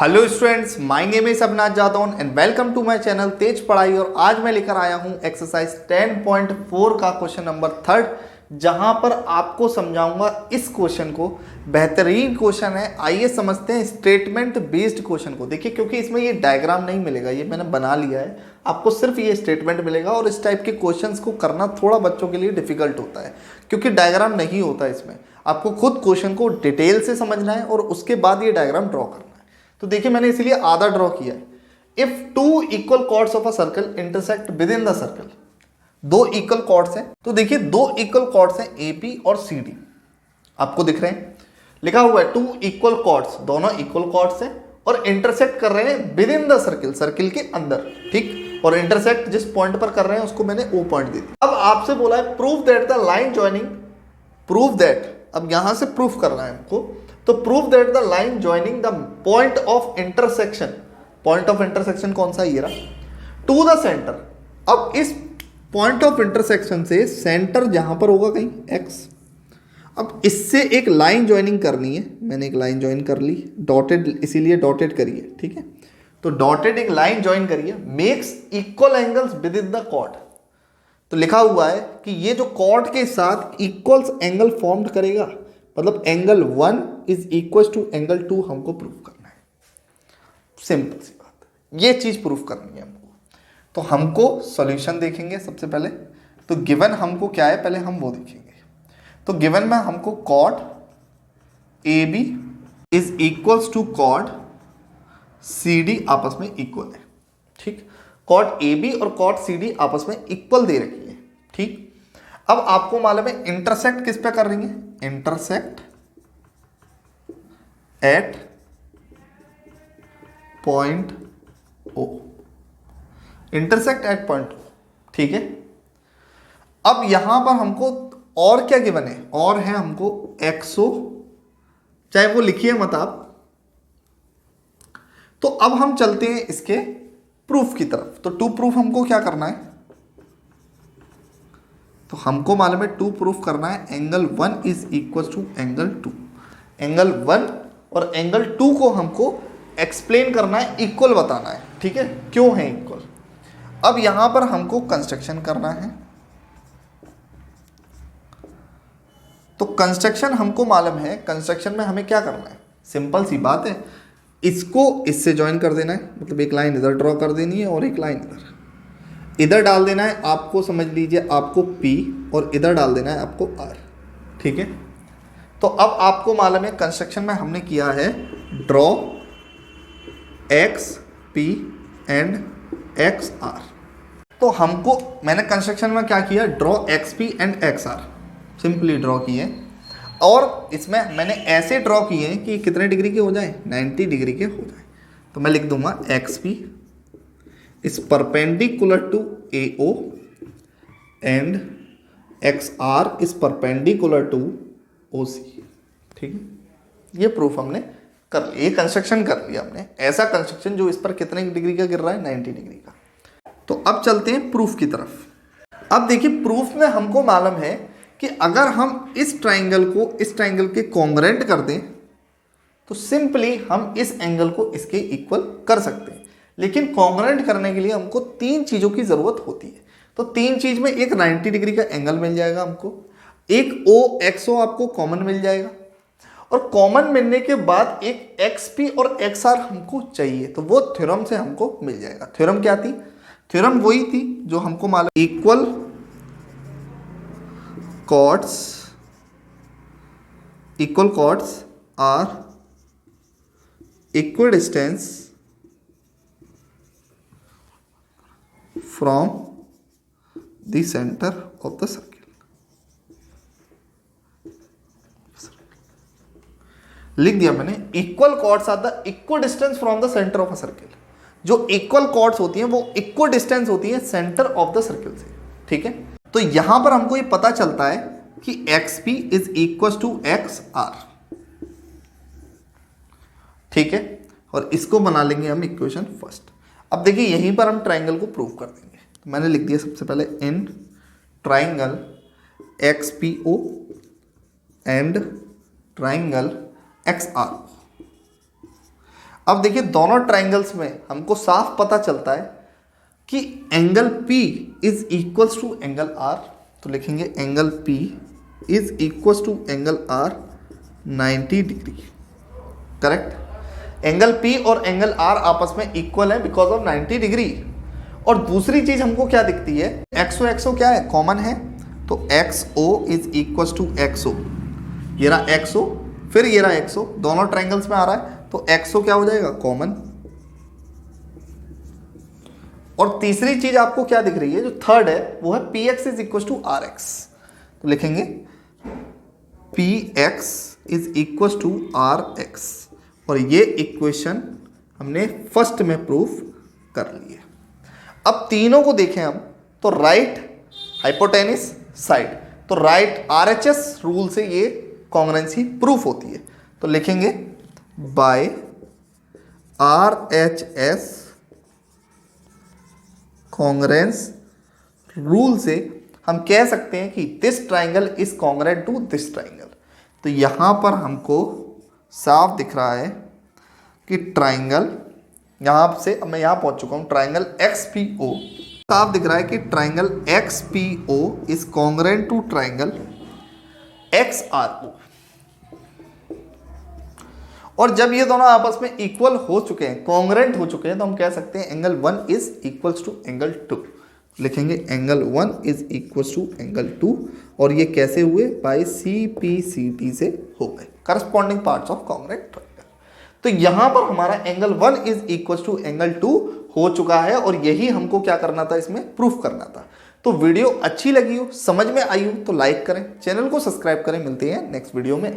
Hello students, my name is Avinash Jadaun and welcome to my channel Tez Padhai. और आज मैं लेकर आया हूं एक्सरसाइज 10.4 का क्वेश्चन नंबर 3, जहां पर आपको समझाऊंगा इस क्वेश्चन को। बेहतरीन क्वेश्चन है, आइए समझते हैं स्टेटमेंट बेस्ड क्वेश्चन को। देखिए, क्योंकि इसमें ये डायग्राम नहीं मिलेगा, ये मैंने बना लिया है, आपको सिर्फ ये स्टेटमेंट मिलेगा। और इस टाइप के क्वेश्चंस को करना थोड़ा बच्चों के लिए डिफिकल्ट होता है, क्योंकि डायग्राम नहीं होता इसमें। आपको खुद क्वेश्चन को डिटेल से समझना है और उसके बाद ये डायग्राम ड्रॉ करना है। तो देखिए, मैंने इसीलिए आधा ड्रॉ किया है। If two equal chords of a circle intersect within the circle, दो इक्वल कॉर्ड्स हैं, तो देखिए दो इक्वल कॉर्ड्स हैं एपी और सीडी, आपको दिख रहे हैं, लिखा हुआ है टू इक्वल कॉर्ड्स, दोनों इक्वल कॉर्ड्स हैं और इंटरसेक्ट कर रहे हैं within the circle, circle के अंदर, ठीक। और इंटरसेक्ट जिस पॉइंट पर कर रहे हैं उसको मैंने ओ पॉइंट दे दिया। अब आपसे बोला है prove that the line joining, prove that, अब यहां से प्रूफ करना है हमको, तो prove that the line joining the point of intersection, point of intersection कौन सा, ये रहा, टू द सेंटर। अब इस पॉइंट ऑफ इंटरसेक्शन से सेंटर जहां पर होगा कहीं एक्स, अब इससे एक लाइन ज्वाइनिंग करनी है। मैंने एक लाइन ज्वाइन कर ली, डॉटेड, इसीलिए डॉटेड करिए, ठीक है। तो डॉटेड एक लाइन ज्वाइन करिए, makes equal angles within the chord. तो लिखा हुआ है कि ये जो कॉर्ड के साथ इक्वल्स एंगल फॉर्म्ड करेगा, मतलब angle 1 is equal to angle 2 हमको प्रूफ करना है। सिंपल सी बात है, ये चीज प्रूफ करनी है हमको। तो हमको सॉल्यूशन देखेंगे सबसे पहले। तो गिवन हमको क्या है, पहले हम वो देखेंगे। तो गिवन में हमको chord A B is equals to chord C D आपस में इक्वल है, ठीक। कॉर्ड ए बी और कॉर्ड सी डी आपस में इक्वल दे रखी है, ठीक। अब आपको मालूम है इंटरसेक्ट किस पे कर रही है, intersect at point O, intersect at point O, ठीक है। अब यहां पर हमको और क्या गिवन है, और है हमको एक्सओ, चाहे वो लिखिए मत आप। तो अब हम चलते हैं इसके प्रूफ की तरफ। तो टू प्रूफ हमको क्या करना है, तो हमको मालूम है टू प्रूफ करना है angle 1 is equal to angle 2। Angle 1 और एंगल 2 को हमको एक्सप्लेन करना है, इक्वल बताना है, ठीक है, क्यों है इक्वल। अब यहां पर हमको कंस्ट्रक्शन करना है। तो कंस्ट्रक्शन हमको मालूम है, कंस्ट्रक्शन में हमें क्या करना है, सिंपल सी बात है, इसको इससे ज्वाइन कर देना है, मतलब एक लाइन इधर ड्रॉ कर देनी है और एक लाइन इधर डाल देना है। आपको समझ लीजिए, आपको P और इधर डाल देना है आपको R, ठीक है। तो अब आपको मालूम है कंस्ट्रक्शन में हमने किया है draw X P and X R. तो हमको, मैंने कंस्ट्रक्शन में क्या किया, draw X P and X R, simply draw किए। और इसमें मैंने ऐसे ड्रॉ किए हैं कि कितने डिग्री के हो जाए, 90 डिग्री के हो जाए। तो मैं लिख दूंगा x P is perpendicular to AO and XR is perpendicular to OC, ठीक है। ये प्रूफ हमने कर लिया, ये कंस्ट्रक्शन कर लिया हमने, ऐसा कंस्ट्रक्शन जो इस पर कितने डिग्री का गिर रहा है, 90 डिग्री का। तो अब चलते हैं प्रूफ की तरफ। अब देखिए, प्रूफ में हमको मालूम है कि अगर हम इस ट्राइंगल को इस ट्राइंगल के कॉन्ग्रुएंट कर दें, तो सिंपली हम इस एंगल को इसके इक्वल कर सकते हैं। लेकिन कॉन्ग्रुएंट करने के लिए हमको तीन चीज़ों की ज़रूरत होती है। तो तीन चीज़ में एक 90 डिग्री का एंगल मिल जाएगा हमको, एक ओ एक्सओ आपको कॉमन मिल जाएगा, और कॉमन मिलने के बाद एक एक्सपी और एक्सआर हमको चाहिए। तो वो थ्योरम से हमको मिल जाएगा। थ्योरम क्या थी, थ्योरम वही थी जो हमको मालूम, equal chords are equidistance from the center of the circle। लिख दिया मैंने, equal chords are the equal distance from the center of a circle. जो इक्वल कॉर्ड्स होती हैं वो इक्वल डिस्टेंस होती है सेंटर ऑफ द सर्कल से, ठीक है। तो यहां पर हमको ये पता चलता है कि X P is equal to X R, ठीक है। और इसको बना लेंगे हम इक्वेशन फर्स्ट। अब देखिए, यहीं पर हम ट्राइंगल को प्रूव कर देंगे। तो मैंने लिख दिया सबसे पहले in triangle X P O and triangle X R. अब देखिए दोनों ट्राइंगल्स में हमको साफ पता चलता है कि angle P is equals to angle R। तो लिखेंगे angle P is equals to angle R 90 degree. Correct. Angle P और एंगल R आपस में इक्वल है बिकॉज ऑफ 90 डिग्री। और दूसरी चीज हमको क्या दिखती है, XO XO क्या है, कॉमन है। तो XO is equals to XO, ये रहा XO, फिर ये रहा XO, दोनों ट्राइंगल्स में आ रहा है, तो XO क्या हो जाएगा, कॉमन। और तीसरी चीज आपको क्या दिख रही है, जो थर्ड है वो है PX is equal to RX। तो लिखेंगे PX is equal to RX, और ये इक्वेशन हमने फर्स्ट में प्रूफ कर ली है। अब तीनों को देखें हम, तो राइट हाइपोटेनिस साइड, तो राइट RHS रूल से ये कॉन्ग्रुएंसी प्रूफ होती है। तो लिखेंगे बाय RHS कॉन्ग्रुएंस रूल से हम कह सकते हैं कि this triangle is congruent to this triangle. तो यहां पर हमको साफ दिख रहा है कि ट्राइंगल, यहां से अब मैं यहां पहुंच चुका हूं, ट्राइंगल XPO साफ दिख रहा है कि triangle XPO is congruent to triangle XRO। और जब ये दोनों आपस में इक्वल हो चुके हैं, कॉन्ग्रुएंट हो चुके हैं, तो हम कह सकते हैं angle 1 is equals to angle 2। लिखेंगे angle 1 is equals to angle 2, और ये कैसे हुए, बाय CPCT से हो गए, corresponding parts of congruent triangle. तो यहां पर हमारा angle 1 is equals to angle 2 हो चुका है, और यही हमको क्या करना था, इसमें प्रूफ करना था। तो वीडियो अच्छी लगी हो, समझ में आई हो, तो लाइक करें, चैनल को सब्सक्राइब करें। मिलते हैं नेक्स्ट वीडियो में।